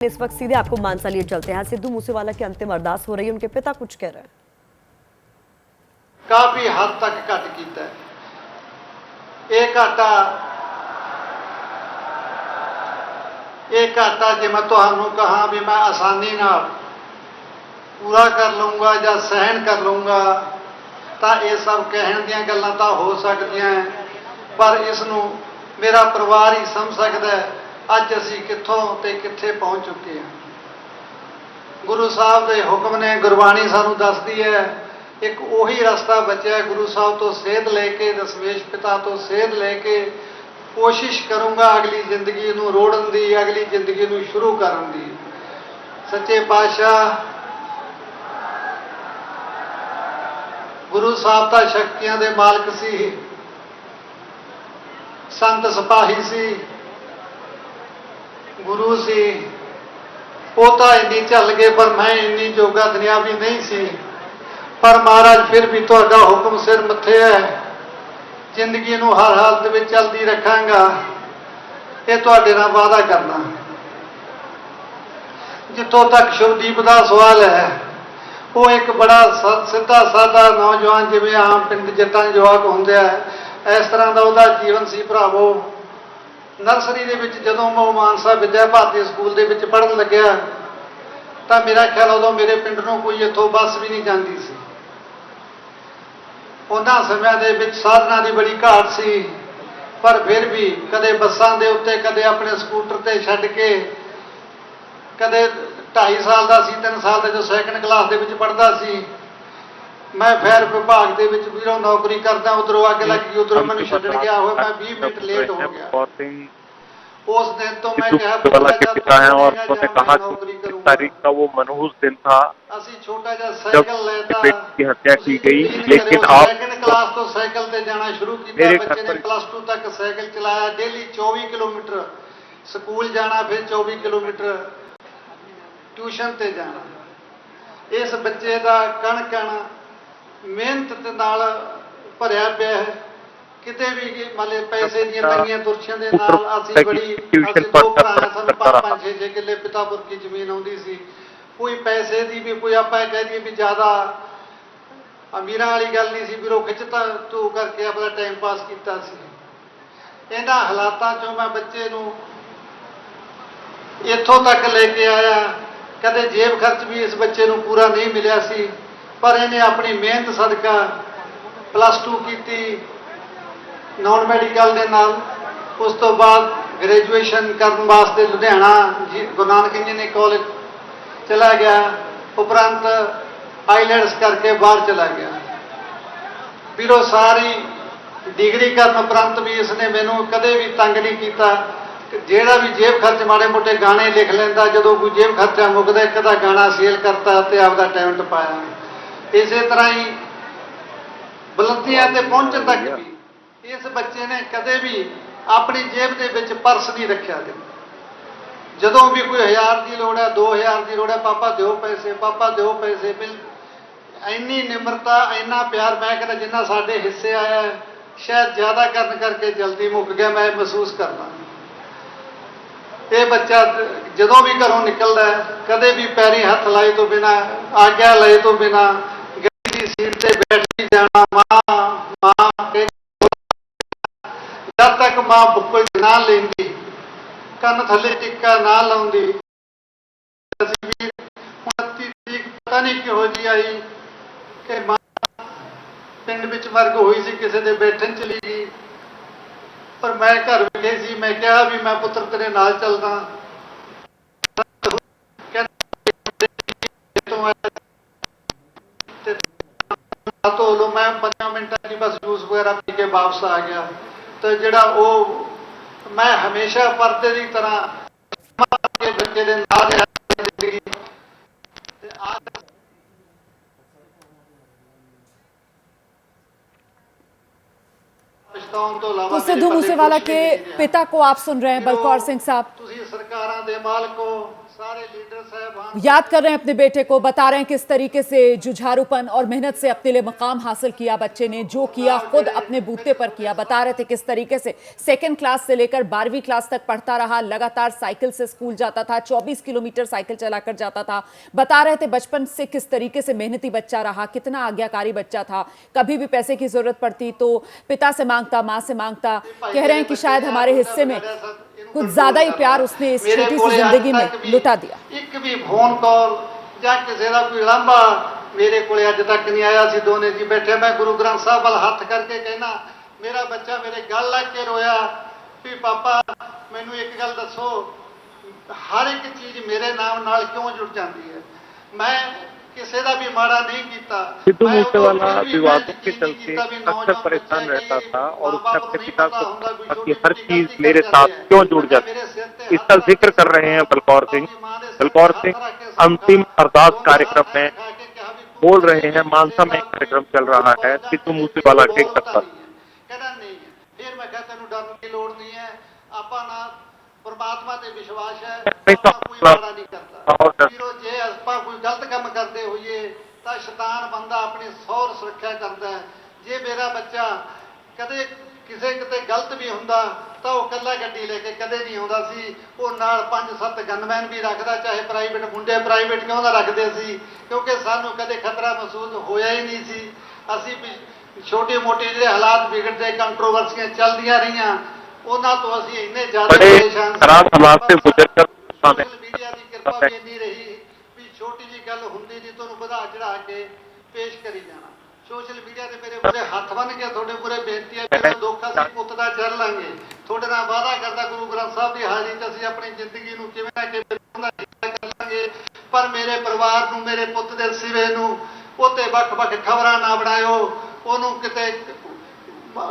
इस वक्त सीधे आपको मानसा लिए चलते हैं। सिद्धू मूसेवाला की अंतिम अरदास हो रही है, उनके पिता कुछ कह रहे हैं। काफी हद तक घट किया ये घाटा जे मैं तुहानू कहा भी मैं आसानी नाल पूरा कर लूँगा या सहन कर लूँगा तो ये सब कहण दियां गल्लां तां हो सकदियां, पर इसनूं मेरा परिवार ही समझ सकता है। अज असी कित्थों ते कित्थे पहुँच चुके हैं। गुरु साहब के हुक्म ने, गुरबाणी सानू दसदी है, एक उही रस्ता बचा गुरु साहब तो सेध लेके, दसवेश पिता तो सेध लेके कोशिश करूँगा अगली जिंदगी नूं रोड़न दी, अगली जिंदगी नूं शुरू करन दी। सच्चे पातशाह गुरु साहब तां शक्तियां दे मालक सी, संत सिपाही सी, गुरु सी। वो तो इन्नी झल गए पर मैं इन्नी जोगा दुनियावी नहीं सी। पर महाराज फिर भी तुहाडा हुक्म सिर मथे है, जिंदगी नूं हर हालत में चलती रखांगा, ये तुहाडे नाल वादा करना। जितों तक शुभदीप का सवाल है, वो एक बड़ा सीधा साधा नौजवान जिवें आम पिंड जट्टां जवाक होंदे आ, इस तरह का वह जीवन सी भरावो। नर्सरी दे विच जदों मैं मानसा विद्या भारती स्कूल दे विच पढ़न लग्या तो मेरा ख्याल उदों मेरे पिंड नूं कोई इत्थों बस भी नहीं जाती सी। उन्हां समयां दे विच साधनां दी बड़ी घाट सी, पर फिर भी कदे बसां दे उत्ते, कदे अपने स्कूटर ते छड्ड के, कदे 2.5 साल का सी, 3 साल का जो सैकंड क्लास दे विच पढ़दा सी। मैं फायर विभाग दे विच वीरों नौकरी करदा, उधरों अग लगी, उधरों मैनूं छड्डण गया होया, मैं 20 मिनट लेट हो गया। उस दिन तो मैं कहा वाला के पिता हैं और उन्होंने कहा कि 20 तारीख का वो मनहूस दिन था छोटा जा जब साइकिल लेता बेटी की हत्या की गई। लेकिन आप सेकंड क्लास तो साइकिल ते जाना शुरू किया। मेरे बच्चे ने घर प्लस 2 तक साइकिल चलाया, डेली 24 किलोमीटर स्कूल जाना, फिर 24 किलोमीटर ट्यूशन ते जाना। इस बच्चे का कण कण मेहनत दे नाल भरिया पिया है। किते भी मतलब पैसे दी तंगियां तुरछियां दे नाल असीं बड़ी, असीं 2 भरा सानूं 5-5 6-6 किले पितापुर की जमीन आउंदी सी। कोई पैसे की भी कोई आपां कह दईए भी ज़्यादा अमीरां वाली गल नहीं सी, भी खिच्च तू करके अपना टाइम पास किया सी। इन्हां हालातां चों मैं बच्चे नूं इत्थों तक लेके आया। कदे जेब खर्च भी इस बच्चे नूं पूरा नहीं मिलिया सी, पर इन्हें अपनी मेहनत सदका प्लस 2 की नॉन मैडिकल के नाल। उस तो बाद ग्रेजुएशन करने वास्ते लुधियाना गुरु नानक इंजीनियरिंग कॉलेज चला गया, उपरंत आईलैंड्स करके बाहर चला गया। फिर वो सारी डिग्री करने उपरंत भी इसने मैनू कदे भी तंग नहीं किया। जेड़ा भी जेब खर्च माड़े मोटे गाने लिख लेंदा, जो कोई जेब खर्चा मुकदा एक अद्धा गाना सेल करता तो आपका टाइम टपाया। इस तरह ही बुलंदियां ते पहुंचण तक भी इस बच्चे ने कदे भी अपनी जेब के विच पर्स नहीं रखा। जदों भी कोई 1000 की लोड़ है, 2000 की लोड़ है, पापा दो पैसे, पापा दो पैसे। बिल इन्नी निमरता, इन्ना प्यार, मैं कहना जिन्ना साडे हिस्से आया शायद ज़्यादा करके जल्दी मुक गया। मैं महसूस करना ये बच्चा जदों भी घरों निकलता है कदे भी पैरी हथ लाए तो बिना, आग्या लाए तो बिना, गड्डी की सीट से बैठ ही जाना, माँ माँ जब तक माँ बुक्कल ना लेंदी, कन्न थले टिक्का ना लाउंदी। 29 तरीक पता नहीं किहो जी आई कि मां पिंड विच मरग हुई सी, किसी दे बैठन चली गई, पर मैं घर बैठे सी। मैं कहा भी मैं पुत्र तेरे नाल चलदा। तो लो मैं 5 मिनटों की बस जूस वगैरह पी के वापस आ गया। तो जिहड़ा वो मैं हमेशा परदे की तरह बच्चे दे नाल जिंदगी तो सिद्धू मूसेवाला के पिता को आप सुन रहे हैं, बलकौर सिंह साहब। तुसीं सरकारां दे मालक हो, ਸਾਰੇ ਲੀਡਰ ਸਾਹਿਬਾਨ याद कर रहे हैं अपने बेटे को, बता रहे हैं किस तरीके से जुझारूपन और मेहनत से अपने लिए मकाम हासिल किया बच्चे ने, जो किया खुद अपने बूते पर किया। बता रहे थे किस तरीके से सेकंड क्लास से लेकर 12वीं क्लास तक पढ़ता रहा, लगातार साइकिल से स्कूल जाता था, 24 किलोमीटर साइकिल चलाकर जाता था। बता रहे थे बचपन से किस तरीके से मेहनती बच्चा रहा, कितना आज्ञाकारी बच्चा था, कभी भी पैसे की जरूरत पड़ती तो पिता से मांगता, माँ से मांगता। कह रहे हैं कि शायद हमारे हिस्से में कुछ ज्यादा ही प्यार उसने इस छोटी सी जिंदगी में लुटा दिया। ਇੱਕ ਵੀ ਫੋਨ ਕਾਲ ਜਾਂ ਕਿਸੇ ਦਾ ਕੋਈ ਲਾਂਭਾ ਮੇਰੇ ਕੋਲੇ ਅੱਜ ਤੱਕ ਨਹੀਂ ਆਇਆ ਸੀ। ਦੋਨੇ ਜੀ ਬੈਠੇ, ਮੈਂ ਗੁਰੂ ਗ੍ਰੰਥ ਸਾਹਿਬ ਵੱਲ ਹੱਥ ਕਰਕੇ ਕਹਿਣਾ, ਮੇਰਾ ਬੱਚਾ ਮੇਰੇ ਗੱਲ ਲੱਗ ਕੇ ਰੋਇਆ ਵੀ ਪਾਪਾ ਮੈਨੂੰ ਇੱਕ ਗੱਲ ਦੱਸੋ, ਹਰ ਇੱਕ ਚੀਜ਼ ਮੇਰੇ ਨਾਮ ਨਾਲ ਕਿਉਂ ਜੁੜ ਜਾਂਦੀ ਹੈ? ਮੈਂ ਕਿਸੇ ਦਾ ਵੀ ਮਾੜਾ नहीं ਕੀਤਾ। सिद्धू मूसेवाला विवादों के चलते अक्सर परेशान रहता था और उसने अपने पिता को कहा कि हर चीज मेरे साथ क्यों जुड़ जाती है। इसका जिक्र कर रहे हैं बलकौर सिंह। बलकौर सिंह अंतिम अरदास कार्यक्रम में बोल रहे हैं। मानसा में एक कार्यक्रम चल रहा है सिद्धू मूसेवाला के दफ्तर। कहना नहीं है, फिर मैं कहता हूं डरने की लोड़ नहीं है, आपा ना परमात्मा ते विश्वास है, आपा कोई माड़ा नहीं करता। ਵੀਰੋ ਜੇ ਆਪਾਂ ਕੋਈ ਗਲਤ ਕੰਮ ਕਰਦੇ ਹੋਈਏ ਤਾਂ ਸ਼ੈਤਾਨ ਬੰਦਾ ਆਪਣੀ ਸੌਰ ਸੁਰੱਖਿਆ ਕਰਦਾ ਹੈ। ਜੇ ਮੇਰਾ ਬੱਚਾ ਕਦੇ ਕਿਸੇ ਕਿਤੇ ਗਲਤ ਵੀ ਹੁੰਦਾ ਤਾਂ ਉਹ ਇਕੱਲਾ ਗੱਡੀ ਲੈ ਕੇ ਕਦੇ ਨਹੀਂ ਆਉਂਦਾ ਸੀ, ਉਹ ਨਾਲ 5-7 ਗਨਮੈਨ ਵੀ ਰੱਖਦਾ, ਚਾਹੇ ਪ੍ਰਾਈਵੇਟ ਮੁੰਡੇ ਪ੍ਰਾਈਵੇਟ ਕਿਉਂ ਨਾ ਰੱਖਦੇ ਸੀ, ਕਿਉਂਕਿ ਸਾਨੂੰ ਕਦੇ ਖਤਰਾ ਮਹਿਸੂਸ ਹੋਇਆ ਹੀ ਨਹੀਂ ਸੀ। ਅਸੀਂ ਛੋਟੇ ਮੋਟੇ ਜਿਹੜੇ ਹਾਲਾਤ ਵਿਗੜਦੇ, ਕੰਟਰੋਵਰਸੀਆਂ ਚੱਲਦੀਆਂ ਰਹੀਆਂ, ਉਹਨਾਂ ਤੋਂ ਅਸੀਂ ਇੰਨੇ ਜ਼ਿਆਦਾ ਪਰੇਸ਼ਾਨ ਸੀ। ਮੀਡੀਆ ਦੀ ਕਿਰਪਾ ਵੀ ਇੰਨੀ ਰਹੀ ਵੀ ਛੋਟੀ ਜਿਹੀ ਗੱਲ ਹੁੰਦੀ ਨਹੀਂ ਤੁਹਾਨੂੰ ਵਧਾ ਚੜਾ ਕੇ ਪੇਸ਼ ਕਰੀ ਜਾਣਾ। ਸੋਸ਼ਲ ਮੀਡੀਆ ਤੇ ਮੇਰੇ ਮੂਹਰੇ ਹੱਥ ਬੰਨ੍ਹ ਕੇ ਤੁਹਾਡੇ ਮੂਹਰੇ ਬੇਨਤੀ ਹੈ, ਮੇਰਾ ਦੁੱਖ ਅਸੀਂ ਪੁੱਤ ਦਾ ਚੱਲ ਲਾਂਗੇ, ਤੁਹਾਡੇ ਨਾਲ ਵਾਅਦਾ ਕਰਦਾ ਗੁਰੂ ਗ੍ਰੰਥ ਸਾਹਿਬ ਦੀ ਹਾਜ਼ਰੀ 'ਚ ਅਸੀਂ ਆਪਣੀ ਜ਼ਿੰਦਗੀ ਨੂੰ ਕਿਵੇਂ ਨਾ ਕਿਵੇਂ ਕਰ ਲਾਂਗੇ। ਪਰ ਮੇਰੇ ਪਰਿਵਾਰ ਨੂੰ, ਮੇਰੇ ਪੁੱਤ ਦੇ ਸਿਵੇ ਨੂੰ ਉਹਤੇ ਵੱਖ-ਵੱਖ ਖਬਰਾਂ ਨਾ ਬਣਾਇਓ, ਉਹਨੂੰ ਕਿਤੇ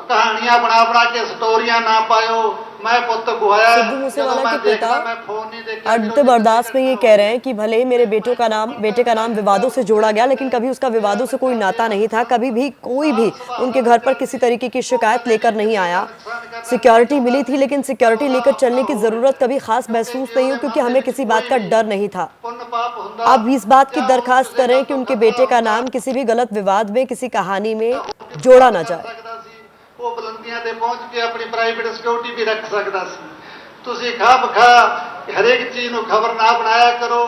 कहानियां बना के स्टोरियां ना पायो। मैं पुत गुहाया, सिद्धू मूसेवाला के पिता मैं फोन नहीं देखा। अंतिम अरदास में ये कह रहे हैं कि भले ही मेरे बेटे का नाम विवादों से जोड़ा गया, लेकिन कभी उसका विवादों से कोई नाता नहीं था। कभी भी कोई भी उनके घर पर किसी तरीके की शिकायत लेकर नहीं आया। सिक्योरिटी मिली थी, लेकिन सिक्योरिटी लेकर चलने की जरूरत कभी खास महसूस नहीं हुई, क्योंकि हमें किसी बात का डर नहीं था। अब इस बात की दरखास्त करें कि उनके बेटे का नाम किसी भी गलत विवाद में, किसी कहानी में जोड़ा ना जाए। ਉਹ ਬੁਲੰਦੀਆਂ ਤੇ ਪਹੁੰਚ ਕੇ ਆਪਣੀ ਪ੍ਰਾਈਵੇਟ ਸਿਕਿਉਰਿਟੀ ਵੀ ਰੱਖ ਸਕਦਾ ਸੀ। ਤੁਸੀਂ ਖਾਮ-ਖਾ ਹਰੇਕ ਚੀਜ਼ ਨੂੰ ਖਬਰ ਨਾ ਬਣਾਇਆ ਕਰੋ।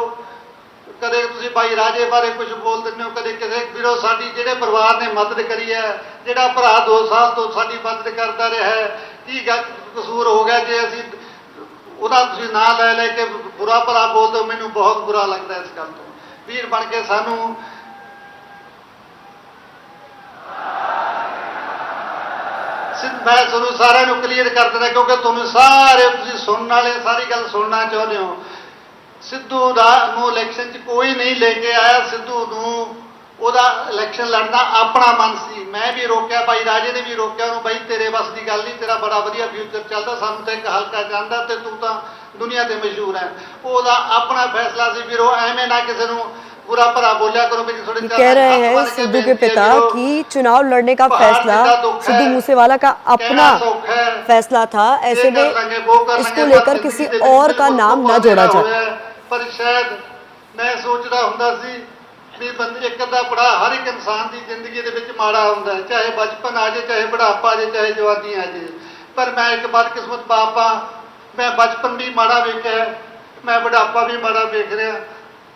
ਕਦੇ ਤੁਸੀਂ ਭਾਈ ਰਾਜੇ ਬਾਰੇ ਕੁਝ ਬੋਲ ਦਿੰਦੇ ਹੋ, ਕਦੇ ਕਿਸੇ ਵੀਰੋ ਸਾਡੀ ਜਿਹੜੇ ਪਰਿਵਾਰ ਨੇ ਮਦਦ ਕਰੀ ਹੈ, ਜਿਹੜਾ ਭਰਾ 2 ਸਾਲ ਤੋਂ ਸਾਡੀ ਮਦਦ ਕਰਦਾ ਰਿਹਾ ਹੈ, ਕੀ ਕਸੂਰ ਹੋ ਗਿਆ ਜੇ ਅਸੀਂ ਉਹਦਾ ਤੁਸੀਂ ਨਾਂ ਲੈ ਕੇ ਬੁਰਾ ਭਲਾ ਬੋਲਦੇ ਹੋ? ਮੈਨੂੰ ਬਹੁਤ ਬੁਰਾ ਲੱਗਦਾ ਇਸ ਗੱਲ ਤੋਂ। ਵੀਰ ਬਣ ਕੇ ਸਾਨੂੰ मैं ਤੁਹਾਨੂੰ ਸਾਰਿਆਂ ਨੂੰ ਕਲੀਅਰ ਕਰ ਦਿੰਦਾ, ਕਿਉਂਕਿ ਤੁਹਾਨੂੰ ਸਾਰੇ ਤੁਸੀਂ ਸੁਣਨ ਵਾਲੇ ਸਾਰੀ ਗੱਲ ਸੁਣਨਾ ਚਾਹੁੰਦੇ ਹੋ। ਸਿੱਧੂ ਦਾ ਨੂੰ ਇਲੈਕਸ਼ਨ 'ਚ ਕੋਈ ਨਹੀਂ ਲੈ ਕੇ ਆਇਆ। ਸਿੱਧੂ ਨੂੰ ਉਹਦਾ ਇਲੈਕਸ਼ਨ ਲੜਨਾ ਆਪਣਾ ਮਨ ਸੀ। ਮੈਂ ਵੀ ਰੋਕਿਆ, ਭਾਈ ਰਾਜੇ ਨੇ ਵੀ ਰੋਕਿਆ ਉਹਨੂੰ, ਬਾਈ ਤੇਰੇ ਵੱਸ ਦੀ ਗੱਲ ਨਹੀਂ, ਤੇਰਾ ਬੜਾ ਵਧੀਆ ਫਿਊਚਰ ਚੱਲਦਾ, ਸਾਨੂੰ ਤਾਂ ਇੱਕ ਹਲਕਾ ਜਾਂਦਾ ਤੇ ਤੂੰ ਤਾਂ ਦੁਨੀਆ ਤੇ ਮਸ਼ਹੂਰ ਹੈ। ਉਹਦਾ ਆਪਣਾ ਫੈਸਲਾ ਸੀ ਵੀਰੋ, ਐਵੇਂ ਨਾ ਕਿਸੇ ਨੂੰ बुरा भरा बोलिया करो। कह रहे हैं सिद्धू के पिता कि चुनाव लड़ने का फैसला सिद्धू मूसेवाला का अपना फैसला था, ऐसे में इसको लेकर किसी और का नाम न जोड़ा जाए। पर शायद मैं सोचदा हुंदा सी भी बंदे एक अद्धा बड़ा हर एक इंसान की जिंदगी दे विच माड़ा हुंदा है, चाहे बचपन आ जाए, चाहे बुढ़ापा आ जाए, चाहे जवानी आ जाए। पर मैं एक बदकिस्मत बाप हाँ, मैं बचपन भी माड़ा वेखिया, मैं बुढ़ापा भी माड़ा वेख रहा।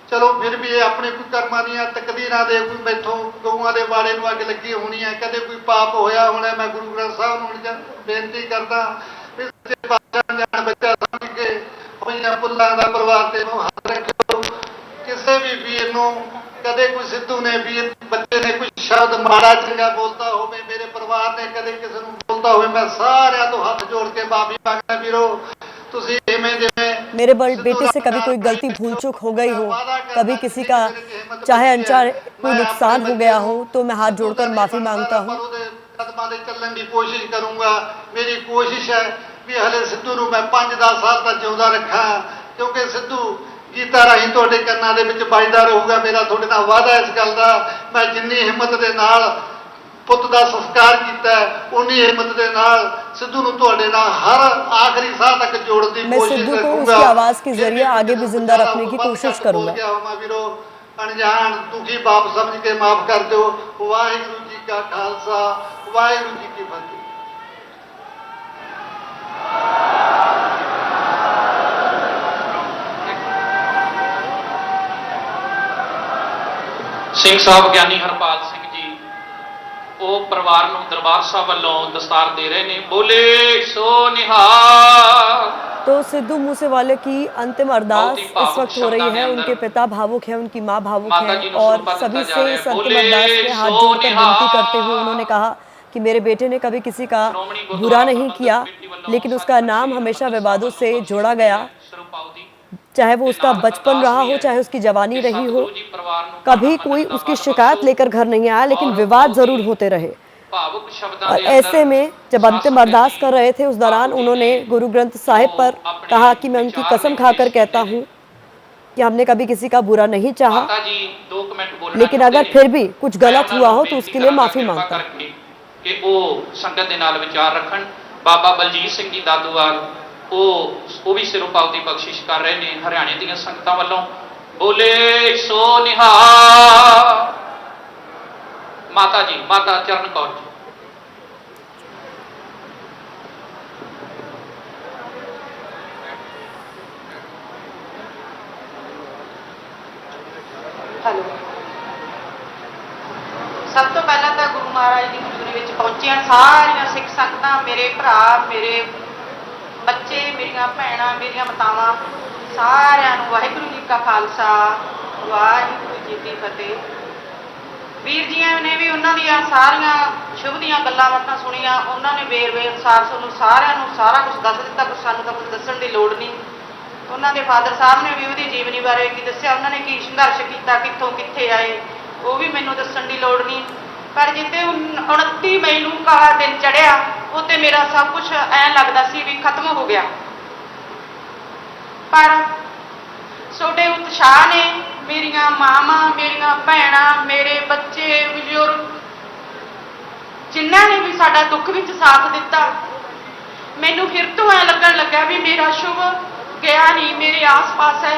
चलो फिर भी ये अपने कोई कर्मां दी तकदीरां दे कोई मैथों गऊआं दे बाड़े नूं अग लगी होनी है, कदे कोई पाप होया होना। मैं गुरु ग्रंथ साहब नूं बेनती करदा भी सच्चे पातशाह जान बच्चा समझ के अपने पुल्लां दा परिवार ते हथ रखियो। किसी भी वीर नूं कदे कोई सिद्धू ने वीर बच्चे ने कोई शब्द माड़ा चंगा बोलता होवे, मेरे परिवार ने कदे किसी नूं बोलता होवे, मैं सारिਆਂ ਤੋਂ हथ जोड़ के माफी मांगदा वीरो। मेरे बेटे से कभी कोई गलती भूल चूक हो गई हो, कभी किसी का चाहे अनचाहे कोई नुकसान हो गया हो, तो मैं हाथ जोड़कर माफी मांगता हूँ। चलने की कोशिश करूंगा। मेरी कोशिश है भी हले सिद्धू नूं मैं 5-10 साल तक जिंदा रखा, क्योंकि सिद्धू गीता राही तुहाडे कंनां दे विच बजदा रहूगा। मेरा तुहाडे नाल वादा इस गल दा। मैं जिन्नी हिम्मत दे नाल ਪੁੱਤ ਦਾ ਸੰਸਕਾਰ ਕੀਤਾ ਹੈ, ਉਨੀ ਹਿੰਮਤ ਦੇ ਨਾਲ ਸਿੱਧੂ ਨੂੰ ਤੁਹਾਡੇ ਨਾਲ ਹਰ ਆਖਰੀ ਸਾਹ ਤੱਕ ਜੋੜਨ ਦੀ मैं ਕੋਸ਼ਿਸ਼ सिद्धू को करूंगा। उसकी आवाज के जरिए आगे भी जिंदा रखने की कोशिश करूंगा। ਵੀਰੋ ਅਣਜਾਣ ਦੁਖੀ ਬਾਪ ਸਮਝ ਕੇ ਮਾਫ ਕਰ ਦਿਓ। ਵਾਹਿਗੁਰੂ ਜੀ ਕਾ ਖਾਲਸਾ, ਵਾਹਿਗੁਰੂ ਜੀ ਕੀ ਫਤਿਹ। ਸਿੰਘ ਸਾਹਿਬ ਗਿਆਨੀ ਹਰਪਾਲ ਸਿੰਘ ਜੀ ਉਹ ਪਰਿਵਾਰ ਨੂੰ ਦਰਬਾਰ ਸਾਹਿਬ ਵੱਲੋਂ ਦਸਤਾਰ ਦੇ ਰਹੇ ਨੇ। ਬੋਲੇ ਸੋ ਨਿਹਾਲ। तो सिद्धू मूसेवाले की अंतिम अरदास बहुत ही इस भावुक वक्त हो रही शब्दां है। दे उनके अंदर पिता भावुक हैं, उनकी माँ भावुक माता है जी ने और सौंपा सभी दिया से जा रहा है। इस अंतिम बोले अरदास में हाथ सो जोड़कर विनती निहाल। करते हुए उन्होंने कहा कि मेरे बेटे ने कभी किसी का श्रोमणी बुरा गुरुद्वारा नहीं प्रबंधक किया, कमेटी वालों लेकिन उसका नाम हमेशा विवादों से जोड़ा गया, चाहे वो उसका बचपन रहा हो, चाहे उसकी जवानी रही हो। कभी कोई उसकी शिकायत लेकर घर नहीं आया, लेकिन विवाद जरूर होते रहे। और ऐसे में जब अंतिम अरदास कर रहे थे उस दौरान उन्होंने गुरु ग्रंथ साहिब पर कहा कि मैं उनकी कसम खाकर कहता हूँ कि हमने कभी किसी का बुरा नहीं चाहा, लेकिन अगर फिर भी कुछ गलत हुआ हो तो उसके लिए माफी मांगता हूं। कि वो संगत दे नाल विचार रखन। बाबा बलजीत सिंह जी दादूवाल वो भी सिरों पावती बख्शिश कर रहे ने हरियाणे दी संगतां वल्लों। बोले सो निहाल। माता जी, माता चरण कौर जी। ਹੈਲੋ, ਸਭ ਤੋਂ ਪਹਿਲਾਂ ਤਾਂ ਗੁਰੂ ਮਹਾਰਾਜ ਦੀ ਹਜ਼ੂਰੀ ਵਿੱਚ ਪਹੁੰਚੀਆਂ ਸਾਰੀਆਂ ਸਿੱਖ ਸੰਗਤਾਂ, ਮੇਰੇ ਭਰਾ, ਮੇਰੇ ਬੱਚੇ, ਮੇਰੀਆਂ ਭੈਣਾਂ, ਮੇਰੀਆਂ ਮਾਤਾਵਾਂ, ਸਾਰਿਆਂ ਨੂੰ ਵਾਹਿਗੁਰੂ ਜੀ ਕਾ ਖਾਲਸਾ, ਵਾਹਿਗੁਰੂ ਜੀ ਕੀ ਫਤਿਹ। ਵੀਰ ਜੀਆਂ ਨੇ ਵੀ ਉਹਨਾਂ ਦੀਆਂ ਸਾਰੀਆਂ ਸ਼ੁਭ ਦੀਆਂ ਗੱਲਾਂ ਬਾਤਾਂ ਸੁਣੀਆਂ, ਉਹਨਾਂ ਨੇ ਵੇਰਵੇ ਅਨੁਸਾਰ ਤੁਹਾਨੂੰ ਸਾਰਿਆਂ ਨੂੰ ਸਾਰਾ ਕੁਝ ਦੱਸ ਦਿੱਤਾ, ਪਰ ਸਾਨੂੰ ਤਾਂ ਕੁਝ ਦੱਸਣ ਦੀ ਲੋੜ ਨਹੀਂ। ਉਹਨਾਂ ਦੇ ਫਾਦਰ ਸਾਹਿਬ ਨੇ ਵੀ ਉਹਦੀ ਜੀਵਨੀ ਬਾਰੇ ਕੀ ਦੱਸਿਆ, ਉਹਨਾਂ ਨੇ ਕੀ ਸੰਘਰਸ਼ ਕੀਤਾ, ਕਿੱਥੋਂ ਕਿੱਥੇ ਆਏ, ਉਹ ਵੀ ਮੈਨੂੰ ਦੱਸਣ ਦੀ ਲੋੜ ਨਹੀਂ। ਪਰ ਜਿੱਤੇ 29 ਮਈ ਨੂੰ ਕਾਲਾ ਦਿਨ ਚੜਿਆ, ਉਹ ਤੇ ਮੇਰਾ ਸਭ ਕੁਝ ਐਂ ਲੱਗਦਾ ਸੀ ਵੀ ਖਤਮ ਹੋ ਗਿਆ। ਪਰ ਤੁਹਾਡੇ ਉਤਸ਼ਾਹ ਨੇ, ਮੇਰੀਆਂ ਮਾਵਾਂ, ਮੇਰੀਆਂ ਭੈਣਾਂ, ਮੇਰੇ ਬੱਚੇ, ਬਜ਼ੁਰਗ, ਜਿਨ੍ਹਾਂ ਨੇ ਵੀ ਸਾਡਾ ਦੁੱਖ ਵਿੱਚ ਸਾਥ ਦਿੱਤਾ, ਮੈਨੂੰ ਫਿਰ ਤੋਂ ਐਂ ਲੱਗਣ ਲੱਗਾ ਵੀ ਮੇਰਾ ਸ਼ੁਭ ਗਿਆ ਨਹੀਂ, ਮੇਰੇ ਆਸ-ਪਾਸ ਹੈ।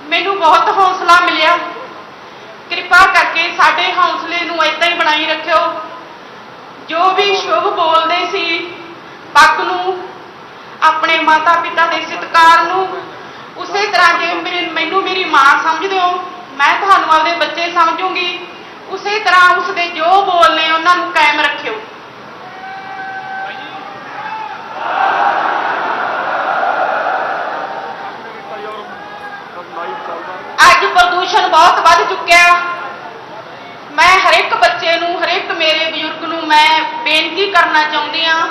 ਮੈਨੂੰ ਬਹੁਤ ਹੌਸਲਾ ਮਿਲਿਆ। ਕਿਰਪਾ ਕਰਕੇ ਸਾਡੇ ਹੌਸਲੇ ਨੂੰ ਏਦਾਂ ਹੀ ਬਣਾਈ ਰੱਖਿਓ। ਜੋ ਵੀ ਸ਼ੁਭ ਬੋਲਦੇ ਸੀ, ਪੱਗ ਨੂੰ, ਆਪਣੇ ਮਾਤਾ ਪਿਤਾ ਦੇ ਸਤਿਕਾਰ ਨੂੰ, ਉਸੇ ਤਰ੍ਹਾਂ ਜੇ ਮੈਨੂੰ ਮੇਰੀ ਮਾਂ ਸਮਝਦੇ ਹੋ, ਮੈਂ ਤੁਹਾਨੂੰ ਆਪਦੇ ਬੱਚੇ ਸਮਝੂੰਗੀ। ਉਸੇ ਤਰ੍ਹਾਂ ਉਸਦੇ ਜੋ ਬੋਲਨੇ ਉਹਨਾਂ ਨੂੰ ਕਾਇਮ ਰੱਖਿਓ। ਅੱਜ ਪ੍ਰਦੂਸ਼ਣ ਬਹੁਤ ਵੱਧ ਚੁੱਕਿਆ। ਮੈਂ ਹਰ ਇੱਕ ਬੱਚੇ ਨੂੰ, ਹਰ ਇੱਕ ਮੇਰੇ ਬਜ਼ੁਰਗ ਨੂੰ ਮੈਂ ਬੇਨਤੀ ਕਰਨਾ ਚਾਹੁੰਦੀ ਹਾਂ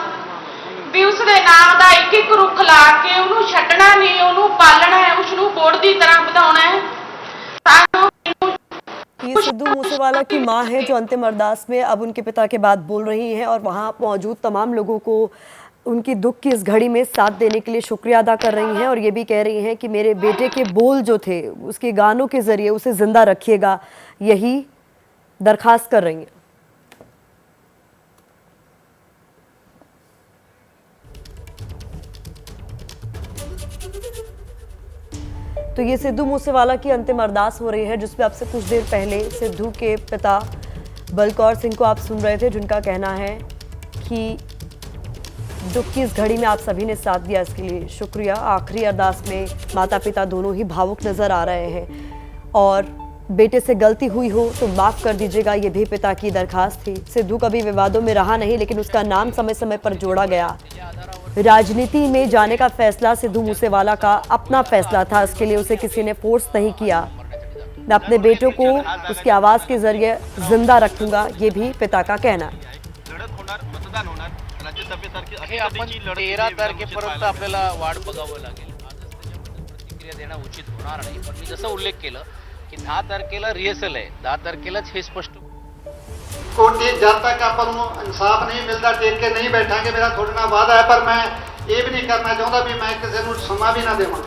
ਵੀ ਉਸ ਦੇ ਨਾਮ ਦਾ ਇੱਕ ਇੱਕ ਰੁੱਖ ਲਾ ਕੇ ਉਹਨੂੰ ਛੱਡਣਾ ਨਹੀਂ, ਉਹਨੂੰ ਪਾਲਣਾ है, उसनू बोड़ की तरह ਵਧਾਉਣਾ है। ये सिद्धू मूसेवाला की मां है जो अंतिम अरदास में अब उनके पिता के बाद बोल रही हैं और वहां मौजूद तमाम लोगों को उनकी दुख की इस घड़ी में साथ देने के लिए शुक्रिया अदा कर रही हैं और ये भी कह रही हैं कि मेरे बेटे के बोल जो थे उसके गानों के जरिए उसे जिंदा रखिएगा, यही दरखास्त कर रही हैं। तो ये सिद्धू मूसेवाला की अंतिम अरदास हो रही है, जिसमें आपसे कुछ देर पहले सिद्धू के पिता बलकौर सिंह को आप सुन रहे थे, जिनका कहना है कि दुख की इस घड़ी में आप सभी ने साथ दिया, इसके लिए शुक्रिया। आखिरी अरदास में माता पिता दोनों ही भावुक नजर आ रहे हैं और बेटे से गलती हुई हो तो माफ़ कर दीजिएगा, ये भी पिता की दरखास्त थी। सिद्धू कभी विवादों में रहा नहीं, लेकिन उसका नाम समय समय पर जोड़ा गया। राजनीति में जाने का फैसला सिद्धू मूसेवाला का अपना फैसला था, इसके लिए उसे किसी ने फोर्स नहीं किया। मैं अपने बेटों को उसकी आवाज़ के जरिए जिंदा रखूंगा, ये भी पिता का कहना है। हे आपण 13 तारखेपर्यंत आपल्याला वाट बघावं लागेल। आजच त्याच्यावर प्रतिक्रिया देणं उचित होणार नाही, पण मी जसं उल्लेख केलं की 10 तारखेला रिहर्सल आहे, 10 तारखेलाच हे स्पष्ट कोर्ट जब तक अपन इंसाफ नहीं मिलता टेक के नहीं बैठांगे, मेरा थोड़े ना वादा है। पर मैं ये भी नहीं करना चाहता भी मैं किसी को समा भी ना देवां।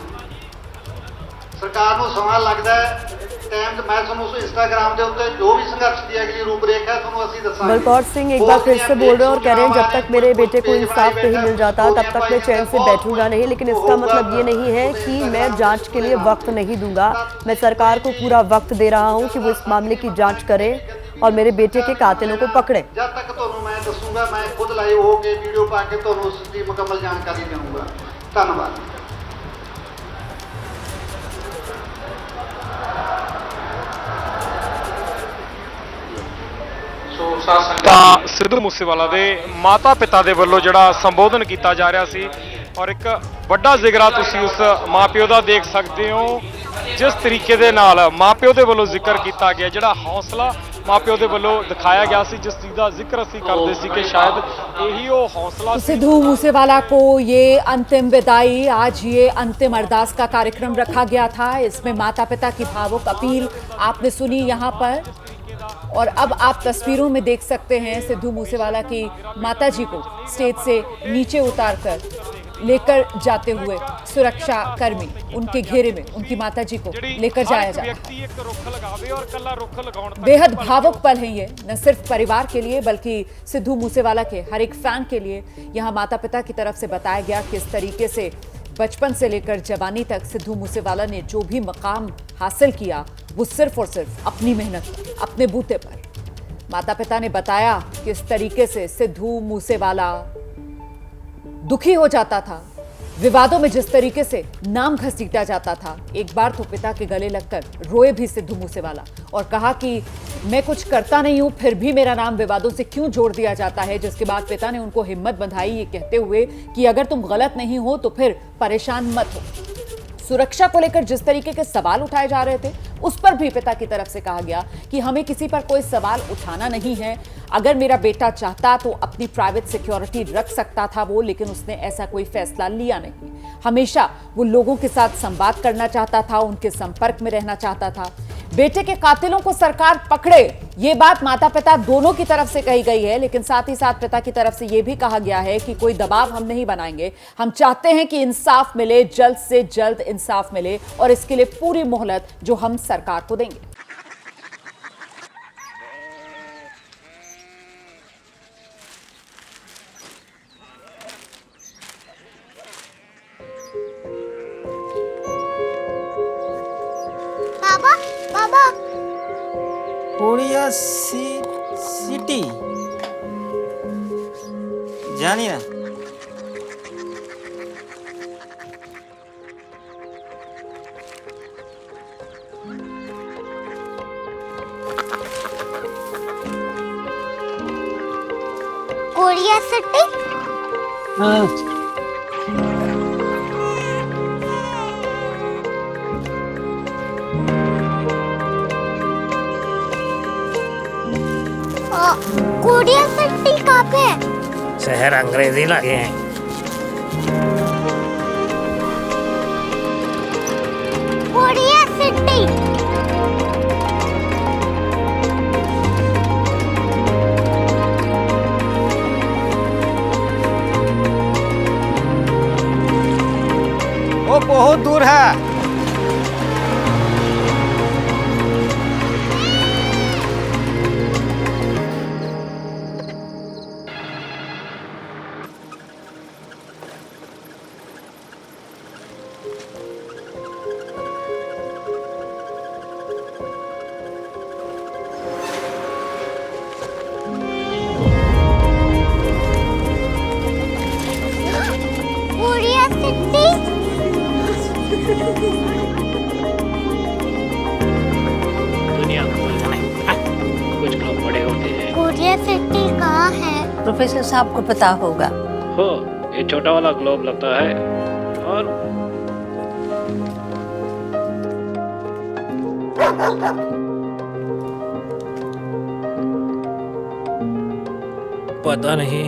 सरकार को समा लगता है ਟਾਈਮ ਤੇ ਮੈਂ ਤੁਹਾਨੂੰ ਉਸ ਇੰਸਟਾਗ੍ਰਾਮ ਦੇ ਉੱਤੇ ਜੋ ਵੀ ਸੰਘਰਸ਼ ਦੀ ਅਗਲੀ ਰੂਪਰੇਖਾ ਹੈ ਤੁਹਾਨੂੰ ਅਸੀਂ ਦੱਸਾਂਗੇ। बलकौर सिंह एक बार फिर से बोल रहे हैं और कह रहे हैं जब तक मेरे बेटे को इंसाफ नहीं मिल जाता तब तक मैं चैन से बैठूंगा नहीं, लेकिन इसका मतलब ये नहीं है कि मैं जांच के लिए वक्त नहीं दूंगा। मैं सरकार को पूरा वक्त दे रहा हूं कि वो इस मामले की जांच करे और मेरे बेटे के कातिलों को पकड़े। जब तक ਤੁਹਾਨੂੰ ਮੈਂ ਦੱਸੂਗਾ ਮੈਂ ਖੁਦ ਲਾਈਵ ਹੋ ਕੇ ਵੀਡੀਓ ਪਾ ਕੇ ਤੁਹਾਨੂੰ ਉਸ ਦੀ ਮੁਕੰਮਲ ਜਾਣਕਾਰੀ ਦੇਵਾਂਗਾ। ਧੰਨਵਾਦ। ਸੋ ਸਾਧ ਸੰਗਤ ਤਾਂ ਸਿੱਧੂ ਮੂਸੇਵਾਲਾ ਦੇ ਮਾਤਾ ਪਿਤਾ ਦੇ ਵੱਲੋਂ ਜਿਹੜਾ ਸੰਬੋਧਨ ਕੀਤਾ ਜਾ ਰਿਹਾ ਸੀ ਔਰ ਇੱਕ ਵੱਡਾ ਜ਼ਿਕਰਾ ਤੁਸੀਂ ਉਸ ਮਾਪਿਓ ਦਾ ਦੇਖ ਸਕਦੇ ਹੋ ਜਿਸ ਤਰੀਕੇ ਦੇ ਨਾਲ ਮਾਪਿਓ ਦੇ ਵੱਲੋਂ ਜ਼ਿਕਰ ਕੀਤਾ ਗਿਆ, ਜਿਹੜਾ ਹੌਸਲਾ ਮਾਪਿਓ ਦੇ ਵੱਲੋਂ ਦਿਖਾਇਆ ਗਿਆ ਸੀ, ਜਿਸ ਚੀਜ਼ ਦਾ ਜ਼ਿਕਰ ਅਸੀਂ ਕਰਦੇ ਸੀ ਕਿ ਸ਼ਾयद यही वो हौसला तो सिद्धू मूसेवाला को ये अंतिम विदाई, आज ये अंतिम अरदास का कार्यक्रम रखा गया था। इसमें माता पिता की भावुक अपील आपने सुनी यहाँ पर, और अब आप तस्वीरों में देख सकते हैं सिद्धू मूसेवाला की माता जी को स्टेज से नीचे उतारकर लेकर जाते हुए सुरक्षा कर्मी उनके घेरे में उनकी माता जी को लेकर जाया जा रहा है। एक रुख लगावे और कल्ला रुख लगाउण तक बेहद भावुक पल है ये, न सिर्फ परिवार के लिए बल्कि सिद्धू मूसेवाला के हर एक फैन के लिए। यहाँ माता पिता की तरफ से बताया गया किस तरीके से बचपन से लेकर जवानी तक सिद्धू मूसेवाला ने जो भी मकाम हासिल किया वो सिर्फ और सिर्फ अपनी मेहनत पर, अपने बूते पर। माता पिता ने बताया किस तरीके से सिद्धू मूसेवाला दुखी हो जाता था, विवादों में जिस तरीके से नाम घसीटा जाता था। एक बार तो पिता के गले लगकर रोए भी सिद्धू मूसेवाला और कहा कि मैं कुछ करता नहीं हूं फिर भी मेरा नाम विवादों से क्यों जोड़ दिया जाता है। जिसके बाद पिता ने उनको हिम्मत बंधाई ये कहते हुए कि अगर तुम गलत नहीं हो तो फिर परेशान मत हो। सुरक्षा को लेकर जिस तरीके के सवाल उठाए जा रहे थे उस पर भी पिता की तरफ से कहा गया कि हमें किसी पर कोई सवाल उठाना नहीं है। अगर मेरा बेटा चाहता तो अपनी प्राइवेट सिक्योरिटी रख सकता था वो, लेकिन उसने ऐसा कोई फैसला लिया नहीं। हमेशा वो लोगों के साथ संवाद करना चाहता था, उनके संपर्क में रहना चाहता था। बेटे के कातिलों को सरकार पकड़े, ये बात माता पिता दोनों की तरफ से कही गई है, लेकिन साथ ही साथ पिता की तरफ से ये भी कहा गया है कि कोई दबाव हम नहीं बनाएंगे। हम चाहते हैं कि इंसाफ मिले, जल्द से जल्द इंसाफ मिले, और इसके लिए पूरी मोहलत जो हम सरकार को देंगे। बाबा बाबा कोरिया सिटी जानी ना कोरिया सिटी कोरिया सिटी कहाँ पे है? शहर अंग्रेजी लगे हैं। कोरिया सिटी वो बहुत दूर है। कोरिया सिटी दुनिया कुछ लोग बड़े होते हैं। कोरिया सिटी कहाँ है? प्रोफेसर साहब को पता होगा। हो ये छोटा वाला ग्लोब लगता है, और पता नहीं,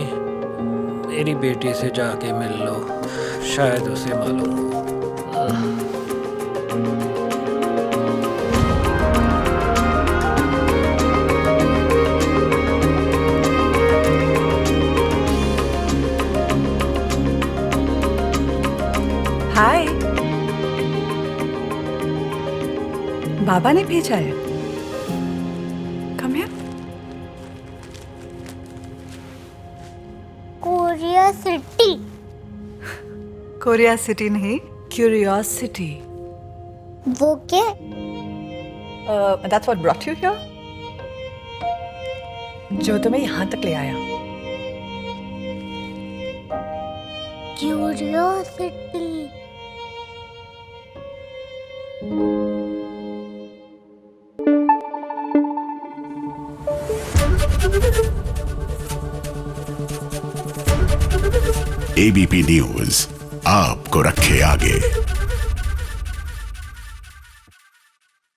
मेरी बेटी से जाके मिल लो, शायद उसे मालूम हो। हाय, बाबा ने भेजा है। Come here. Korea city. Korea city नहीं, क्यूरियोसिटी। वो क्या? That's what brought you here? जो तुम्हें यहाँ तक ले आया। क्यूरियोसिटी। ABP न्यूज आपको रखे आगे।